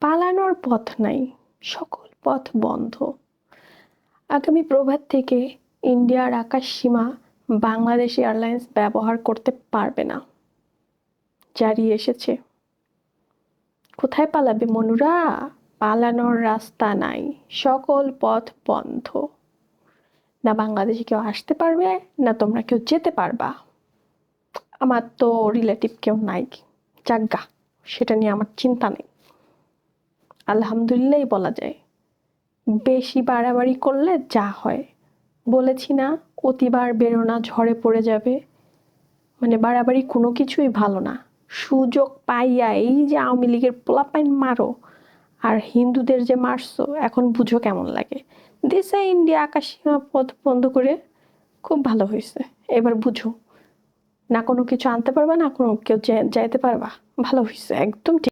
পালানোর পথ নাই, সকল পথ বন্ধ। আগামী প্রভাত থেকে ইন্ডিয়ার আকাশ সীমা বাংলাদেশ এয়ারলাইন্স ব্যবহার করতে পারবে না। জারি এসেছে। কোথায় পালাবে মনুরা? পালানোর রাস্তা নাই, সকল পথ বন্ধ। না বাংলাদেশে কেউ আসতে পারবে, না তোমরা কেউ যেতে পারবা। আমার তো রিলেটিভ কেউ নাই, যাজ্ঞা, সেটা নিয়ে আমার চিন্তা নেই। আলহামদুলিল্লাহ বলা যায়। বেশি বাড়াবাড়ি করলে যা হয়, বলেছি না, অতিবার বেরোনা ঝড়ে পড়ে যাবে। মানে বাড়াবাড়ি কোনো কিছুই ভালো না। সুযোগ পাইয়া এই যে আওয়ামী লীগের পোলাপাইন মারো, আর হিন্দুদের যে মারছো, এখন বুঝো কেমন লাগে। দেশে ইন্ডিয়া আকাশ সীমা পথ বন্ধ করে খুব ভালো হয়েছে। এবার বুঝো, না কোনো কিছু আনতে পারবা, না কোনো কেউ যাইতে পারবা। ভালো হয়েছে, একদম ঠিক।